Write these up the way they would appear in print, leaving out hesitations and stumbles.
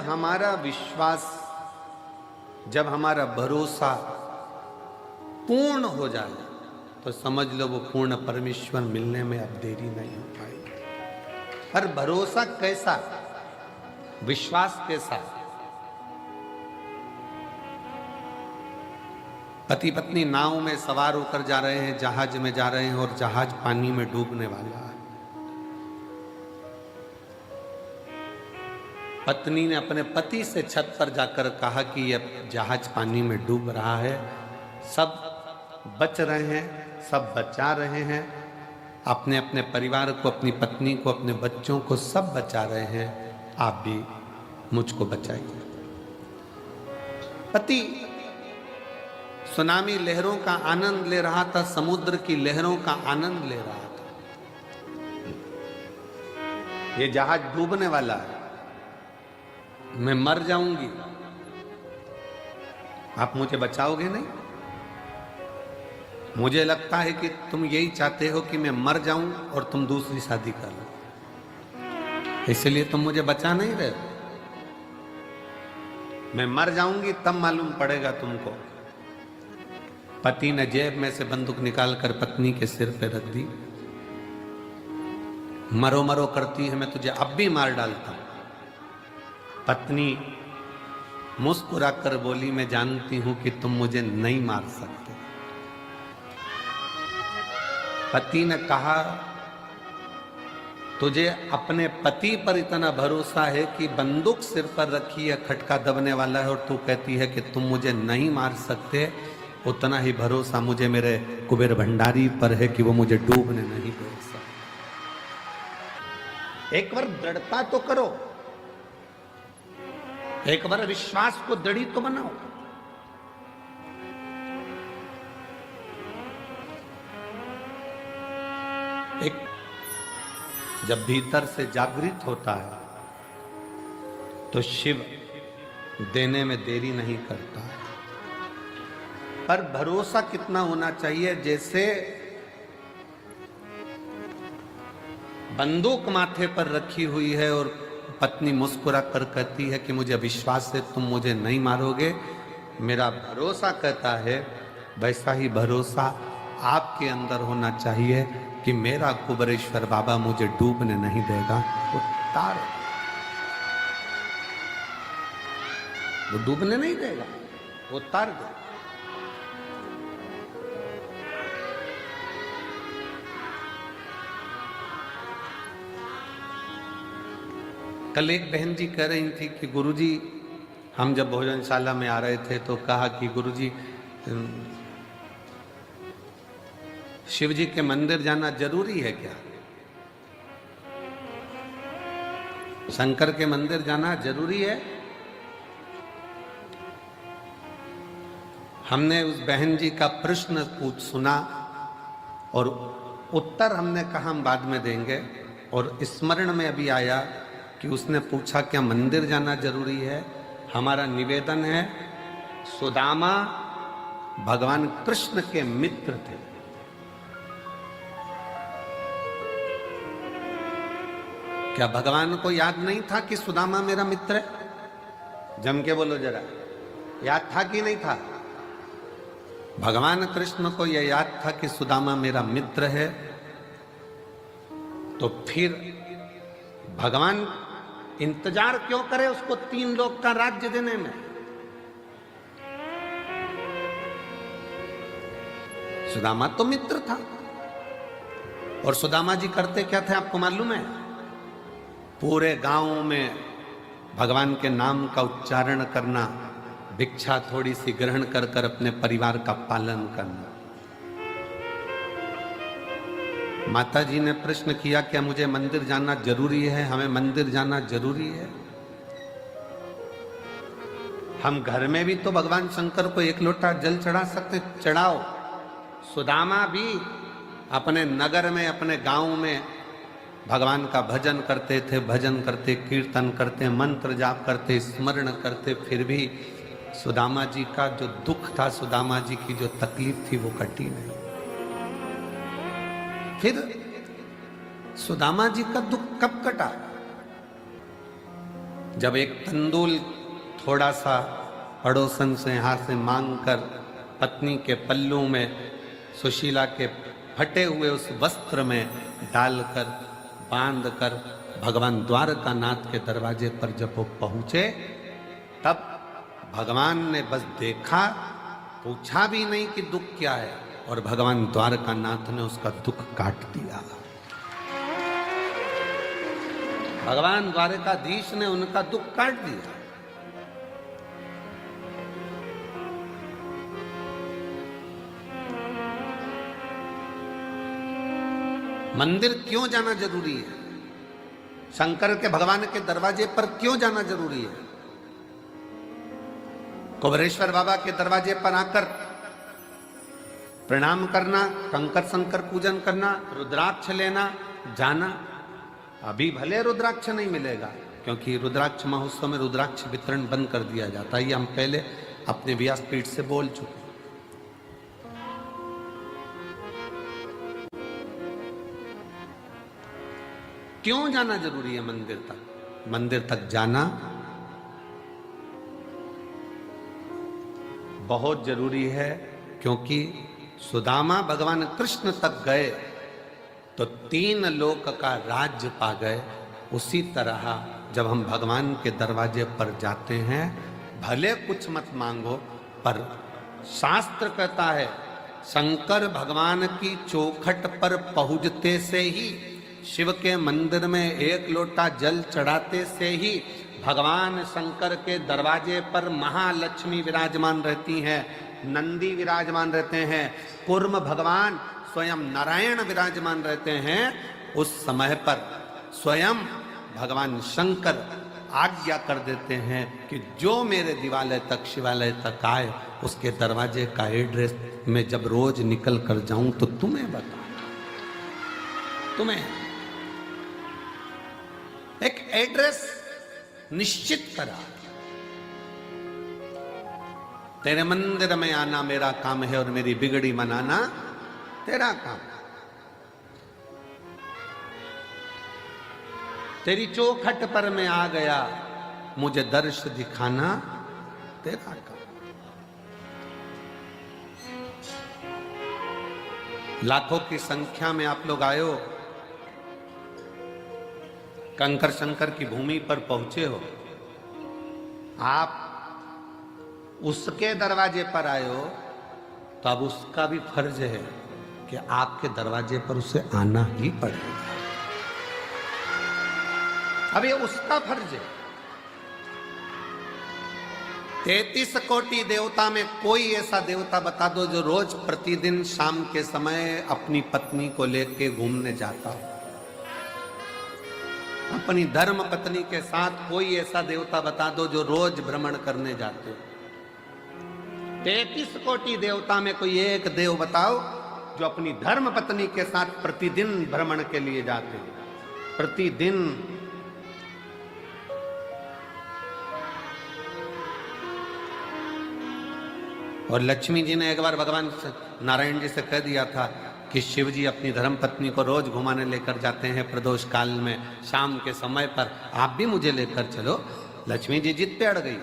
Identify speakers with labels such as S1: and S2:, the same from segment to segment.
S1: हमारा विश्वास, जब हमारा भरोसा पूर्ण हो जाए तो समझ लो वो पूर्ण परमेश्वर मिलने में अब देरी नहीं हो पाएगी। पर भरोसा कैसा, विश्वास कैसा? पति पत्नी नाव में सवार होकर जा रहे हैं, जहाज में जा रहे हैं और जहाज पानी में डूबने वाला है। पत्नी ने अपने पति से छत पर जाकर कहा कि यह जहाज पानी में डूब रहा है, सब बच रहे हैं, सब बचा रहे हैं, अपने अपने परिवार को, अपनी पत्नी को, अपने बच्चों को सब बचा रहे हैं, आप भी मुझको बचाइए। पति सुनामी लहरों का आनंद ले रहा था, समुद्र की लहरों का आनंद ले रहा था। ये जहाज डूबने वाला है, मैं मर जाऊंगी, आप मुझे बचाओगे नहीं? मुझे लगता है कि तुम यही चाहते हो कि मैं मर जाऊं और तुम दूसरी शादी कर लो, इसलिए तुम मुझे बचा नहीं रहे। मैं मर जाऊंगी तब मालूम पड़ेगा तुमको। पति ने जेब में से बंदूक निकालकर पत्नी के सिर पे रख दी। मरो मरो करती है, मैं तुझे अब भी मार डालता हूं। पत्नी मुस्कुराकर बोली, मैं जानती हूं कि तुम मुझे नहीं मार सकते। पति ने कहा, तुझे अपने पति पर इतना भरोसा है कि बंदूक सिर पर रखी है, खटका दबने वाला है, और तू कहती है कि तुम मुझे नहीं मार सकते। उतना ही भरोसा मुझे मेरे कुबेर भंडारी पर है कि वो मुझे डूबने नहीं दे सकते। एक बार दृढ़ता तो करो, एक बार विश्वास को दृढ़ी तो बनाओ। एक जब भीतर से जागृत होता है तो शिव देने में देरी नहीं करता है। पर भरोसा कितना होना चाहिए? जैसे बंदूक माथे पर रखी हुई है और पत्नी मुस्कुरा कर कहती है कि मुझे विश्वास है तुम मुझे नहीं मारोगे, मेरा भरोसा कहता है, वैसा ही भरोसा आपके अंदर होना चाहिए कि मेरा कुबेरेश्वर बाबा मुझे डूबने नहीं देगा, वो तार, वो डूबने नहीं देगा, वो तार देगा। कल एक बहन जी कह रही थी कि गुरुजी, हम जब भोजनशाला में आ रहे थे तो कहा कि गुरुजी, शिव जी के मंदिर जाना जरूरी है क्या? शंकर के मंदिर जाना जरूरी है? हमने उस बहन जी का प्रश्न सुना और उत्तर हमने कहा हम बाद में देंगे, और स्मरण में अभी आया कि उसने पूछा क्या मंदिर जाना जरूरी है? हमारा निवेदन है, सुदामा भगवान कृष्ण के मित्र थे। क्या भगवान को याद नहीं था कि सुदामा मेरा मित्र है? जम के बोलो जरा, याद था कि नहीं था? भगवान कृष्ण को यह याद था कि सुदामा मेरा मित्र है। तो फिर भगवान इंतजार क्यों करे उसको 3 लोक का राज्य देने में? सुदामा तो मित्र था। और सुदामा जी करते क्या थे आपको मालूम है? पूरे गांव में भगवान के नाम का उच्चारण करना, भिक्षा थोड़ी सी ग्रहण कर कर अपने परिवार का पालन करना। माता जी ने प्रश्न किया, क्या मुझे मंदिर जाना जरूरी है? हमें मंदिर जाना जरूरी है? हम घर में भी तो भगवान शंकर को 1 लोटा जल चढ़ा सकते, चढ़ाओ। सुदामा भी अपने नगर में, अपने गांव में भगवान का भजन करते थे, भजन करते, कीर्तन करते, मंत्र जाप करते, स्मरण करते, फिर भी सुदामा जी का जो दुख था, सुदामा जी की जो तकलीफ थी, वो कटी नहीं। फिर सुदामा जी का दुख कब कटा? जब एक तंदूल थोड़ा सा पड़ोसन से यहाँ से मांग कर पत्नी के पल्लू में सुशीला के फटे हुए उस वस्त्र में डालकर बांध कर भगवान द्वारकानाथ के दरवाजे पर जब वो पहुंचे, तब भगवान ने बस देखा, पूछा भी नहीं कि दुख क्या है, और भगवान द्वारकानाथ ने उसका दुख काट दिया। भगवान द्वारकाधीश ने उनका दुख काट दिया। मंदिर क्यों जाना जरूरी है? शंकर के भगवान के दरवाजे पर क्यों जाना जरूरी है? कुबेरेश्वर बाबा के दरवाजे पर आकर प्रणाम करना, कंकर शंकर पूजन करना, रुद्राक्ष लेना, जाना। अभी भले रुद्राक्ष नहीं मिलेगा, क्योंकि रुद्राक्ष महोत्सव में रुद्राक्ष वितरण बंद कर दिया जाता है। ये हम पहले अपने व्यासपीठ से बोल चुके। क्यों जाना जरूरी है मंदिर तक? मंदिर तक जाना बहुत जरूरी है, क्योंकि सुदामा भगवान कृष्ण तक गए तो 3 लोक का राज्य पा गए। उसी तरह जब हम भगवान के दरवाजे पर जाते हैं, भले कुछ मत मांगो, पर शास्त्र कहता है शंकर भगवान की चौखट पर पहुंचते से ही, शिव के मंदिर में 1 लोटा जल चढ़ाते से ही भगवान शंकर के दरवाजे पर महालक्ष्मी विराजमान रहती हैं, नंदी विराजमान रहते हैं, कूर्म भगवान स्वयं नारायण विराजमान रहते हैं। उस समय पर स्वयं भगवान शंकर आज्ञा कर देते हैं कि जो मेरे दिवालय तक, शिवालय तक आए, उसके दरवाजे का एड्रेस मैं जब रोज निकल कर जाऊं तो तुम्हें बता, तुम्हें एक एड्रेस निश्चित करा। तेरे मंदिर में आना मेरा काम है और मेरी बिगड़ी मनाना तेरा काम। तेरी चौखट पर मैं आ गया, मुझे दर्श दिखाना तेरा काम। लाखों की संख्या में आप लोग आए हो, कंकर शंकर की भूमि पर पहुंचे हो, आप उसके दरवाजे पर आए हो, तो अब उसका भी फर्ज है कि आपके दरवाजे पर उसे आना ही पड़ेगा। अब ये उसका फर्ज है। 33 कोटि देवता में कोई ऐसा देवता बता दो जो रोज प्रतिदिन शाम के समय अपनी पत्नी को लेके घूमने जाता हो। अपनी धर्म पत्नी के साथ कोई ऐसा देवता बता दो जो रोज भ्रमण करने जाते हो। 33 कोटि देवता में कोई एक देव बताओ जो अपनी धर्म पत्नी के साथ प्रतिदिन भ्रमण के लिए जाते हैं, प्रतिदिन। और लक्ष्मी जी ने एक बार भगवान नारायण जी से कह दिया था कि शिव जी अपनी धर्म पत्नी को रोज घुमाने लेकर जाते हैं प्रदोष काल में, शाम के समय पर आप भी मुझे लेकर चलो। लक्ष्मी जी जिद पे अड़ गई।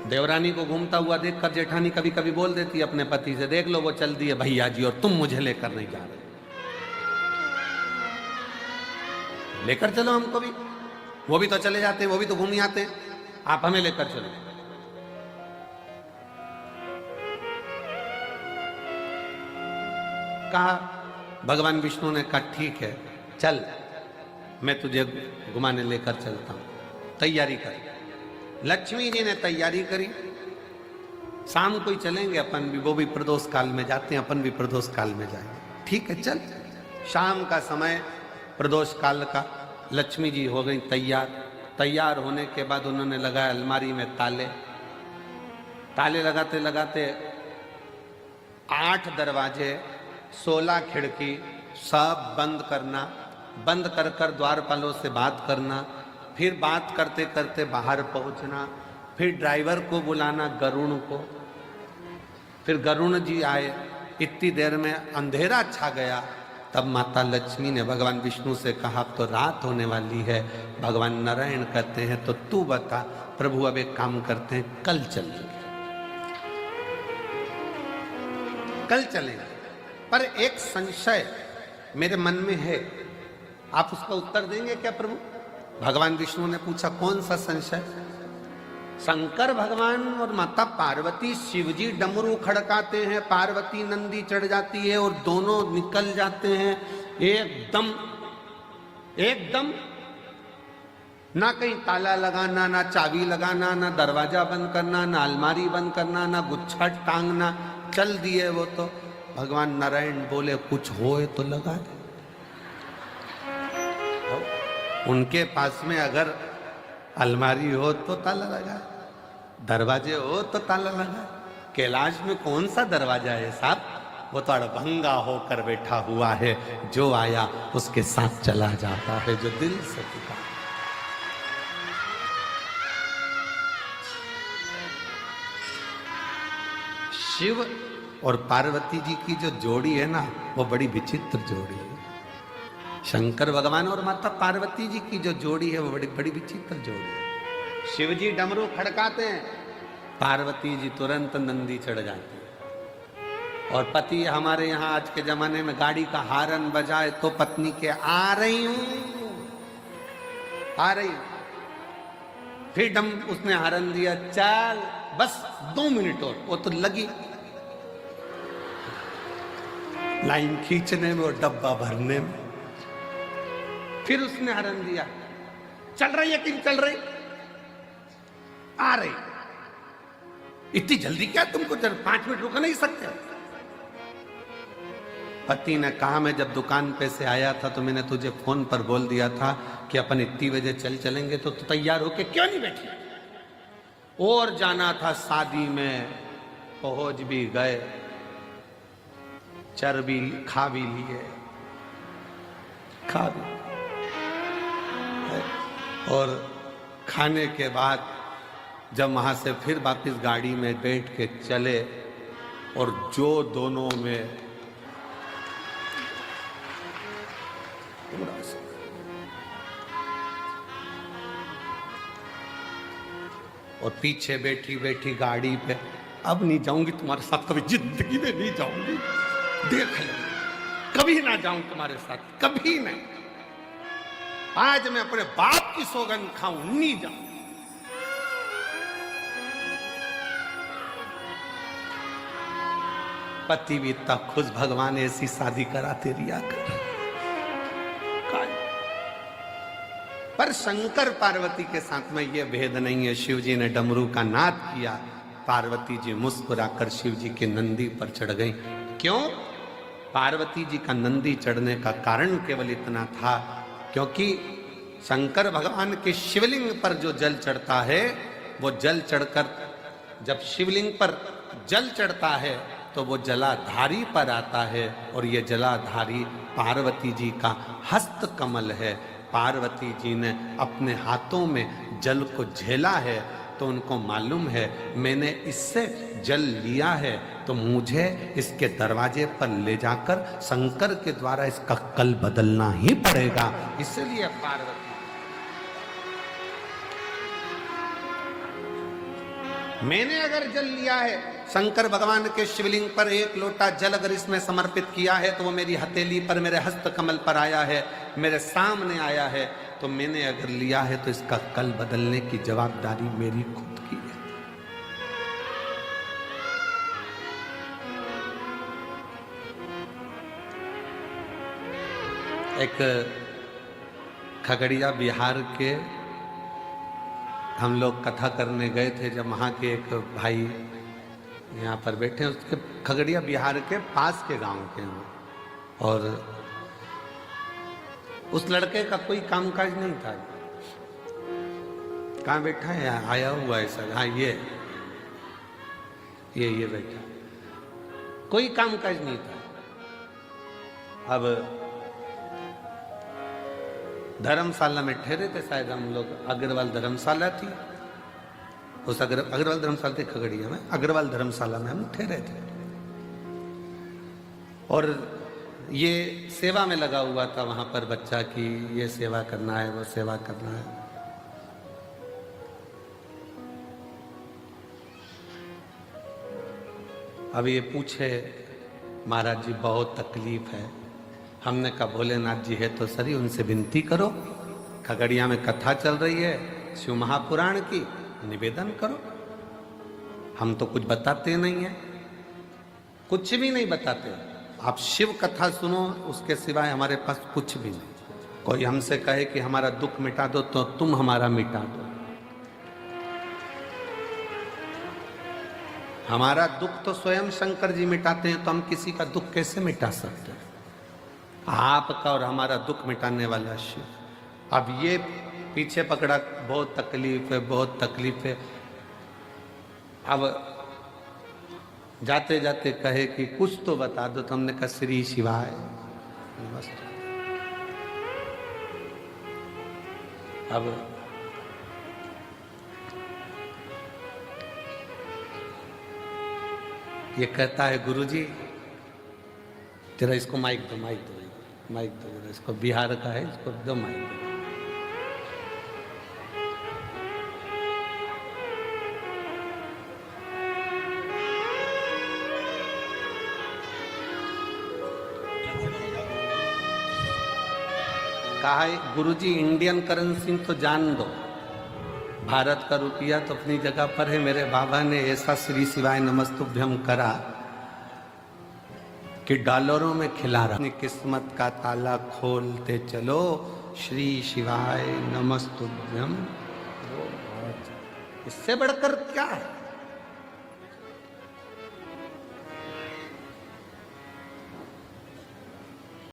S1: देवरानी को घूमता हुआ देखकर जेठानी कभी कभी बोल देती है अपने पति से, देख लो वो चल दिए भैया जी और तुम मुझे लेकर नहीं जा रहे, लेकर चलो हमको भी। वो भी तो चले जाते, वो भी तो घूम आते, आप हमें लेकर चलो। कहा, भगवान विष्णु ने कहा ठीक है चल, मैं तुझे घुमाने लेकर चलता हूं, तैयारी कर। लक्ष्मी जी ने तैयारी करी, शाम को ही चलेंगे अपन भी, वो भी प्रदोष काल में जाते हैं, अपन भी प्रदोष काल में जाएंगे। ठीक है चल। शाम का समय प्रदोष काल का, लक्ष्मी जी हो गई तैयार। तैयार होने के बाद उन्होंने लगाया अलमारी में ताले। ताले लगाते लगाते 8 दरवाजे, 16 खिड़की सब बंद करना, बंद कर कर द्वारपालों से बात करना, फिर बात करते करते बाहर पहुंचना, फिर ड्राइवर को बुलाना गरुण को, फिर गरुण जी आए। इतनी देर में अंधेरा छा गया। तब माता लक्ष्मी ने भगवान विष्णु से कहा अब तो रात होने वाली है। भगवान नारायण कहते हैं तो तू बता। प्रभु अब एक काम करते हैं, कल चलेंगे, कल चलेंगे। पर एक संशय मेरे मन में है, आप उसका उत्तर देंगे क्या प्रभु? भगवान विष्णु ने पूछा, कौन सा संशय? शंकर भगवान और माता पार्वती शिवजी डमरू खड़काते हैं, पार्वती नंदी चढ़ जाती है और दोनों निकल जाते हैं एकदम एकदम, ना कहीं ताला लगाना, ना चाबी लगाना, ना दरवाजा बंद करना, ना अलमारी बंद करना, ना गुच्छा टांगना, चल दिए वो तो। भगवान नारायण बोले कुछ होए तो लगा दे। उनके पास में अगर अलमारी हो तो ताला लगा, दरवाजे हो तो ताला लगा। कैलाश में कौन सा दरवाजा है साहब? वो तो अड़भंगा होकर बैठा हुआ है, जो आया उसके साथ चला जाता है, जो दिल से पुकार। शिव और पार्वती जी की जो जोड़ी है ना, वो बड़ी विचित्र जोड़ी है। शंकर भगवान और माता पार्वती जी की जो जोड़ी है वो बड़ी बड़ी विचित्र जोड़ी है। शिव जी डमरू खड़काते हैं, पार्वती जी तुरंत नंदी चढ़ जाती है। और पति हमारे यहाँ आज के जमाने में गाड़ी का हारन बजाए तो पत्नी के आ रही हूं, आ रही हूं, फिर उसने हारन दिया, चल बस 2 मिनट और, वो तो लगी लाइन खींचने में और डब्बा भरने में। फिर उसने हरन दिया, चल रही है कि नहीं चल रही? आ रही। इतनी जल्दी क्या तुमको? 5 मिनट रुक नहीं सकते? पति ने कहा मैं जब दुकान पे से आया था तो मैंने तुझे फोन पर बोल दिया था कि अपन इतनी बजे चलेंगे, तो तू तैयार होके क्यों नहीं बैठी? और जाना था शादी में, पहुंच भी गए, चर्बी खा भी लिए, खा भी, और खाने के बाद जब वहां से फिर वापस गाड़ी में बैठ के चले, और जो दोनों में और पीछे बैठी बैठी गाड़ी पे, अब नहीं जाऊंगी तुम्हारे साथ, कभी जिंदगी में नहीं जाऊंगी, देख ले, कभी ना जाऊं तुम्हारे साथ, कभी नहीं। आज मैं अपने बाप की सौगंध खाऊं, नहीं जाऊं। पति भी इतना खुश, भगवान ऐसी शादी कराते रिया कर। पर शंकर पार्वती के साथ में यह भेद नहीं है। शिव जी ने डमरू का नाद किया, पार्वती जी मुस्कुराकर शिव जी के नंदी पर चढ़ गई। क्यों? पार्वती जी का नंदी चढ़ने का कारण केवल इतना था क्योंकि शंकर भगवान के शिवलिंग पर जो जल चढ़ता है, वो जल चढ़कर जब शिवलिंग पर जल चढ़ता है तो वो जलाधारी पर आता है, और ये जलाधारी पार्वती जी का हस्त कमल है। पार्वती जी ने अपने हाथों में जल को झेला है, तो उनको मालूम है मैंने इससे जल लिया है तो मुझे इसके दरवाजे पर ले जाकर शंकर के द्वारा इसका कल बदलना ही पड़ेगा। इसलिए पार्वती, मैंने अगर जल लिया है, शंकर भगवान के शिवलिंग पर एक लोटा जल अगर इसमें समर्पित किया है तो वो मेरी हथेली पर, मेरे हस्त कमल पर आया है, मेरे सामने आया है, तो मैंने अगर लिया है तो इसका कल बदलने की जवाबदारी मेरी खुद की है। एक खगड़िया बिहार के हम लोग कथा करने गए थे, जब वहाँ के एक भाई यहाँ पर बैठे, उसके खगड़िया बिहार के पास के गांव के हैं, और उस लड़के का कोई कामकाज नहीं था। कहाँ बैठा है? आया हुआ है सर। हाँ, ये बैठा, कोई कामकाज नहीं था। अब धर्मशाला में ठहरे थे शायद हम लोग, अग्रवाल धर्मशाला थी, उस अग्रवाल धर्मशाला थी खगड़िया में, अग्रवाल धर्मशाला में हम ठहरे थे। और ये सेवा में लगा हुआ था वहां पर बच्चा की ये सेवा करना है, वो सेवा करना है। अब ये पूछे महाराज जी बहुत तकलीफ है। हमने कहा भोलेनाथ जी है तो सही, उनसे विनती करो, खगड़िया में कथा चल रही है शिव महापुराण की, निवेदन करो। हम तो कुछ बताते नहीं है, कुछ भी नहीं बताते। आप शिव कथा सुनो, उसके सिवाय हमारे पास कुछ भी नहीं। कोई हमसे कहे कि हमारा दुख मिटा दो तो तुम हमारा मिटा दो। हमारा दुख तो स्वयं शंकर जी मिटाते हैं, तो हम किसी का दुख कैसे मिटा सकते हैं? आपका और हमारा दुख मिटाने वाला शिव। अब ये पीछे पकड़ा, बहुत तकलीफ है, बहुत तकलीफ है। अब जाते जाते कहे कि कुछ तो बता दो, तो हमने कहा श्री शिवाय। बस अब ये कहता है गुरुजी तेरा इसको माइक दो, माइक दो, माइक दो, इसको बिहार का है, इसको दो माइक दो। कहा है गुरुजी इंडियन करेंसी तो जान दो, भारत का रुपया तो अपनी जगह पर है। मेरे बाबा ने ऐसा श्री शिवाय नमस्तुभ्यम करा कि डॉलरों में खिला रहा। अपनी किस्मत का ताला खोलते चलो, श्री शिवाय नमस्तुभ्यम। इससे बढ़कर क्या है?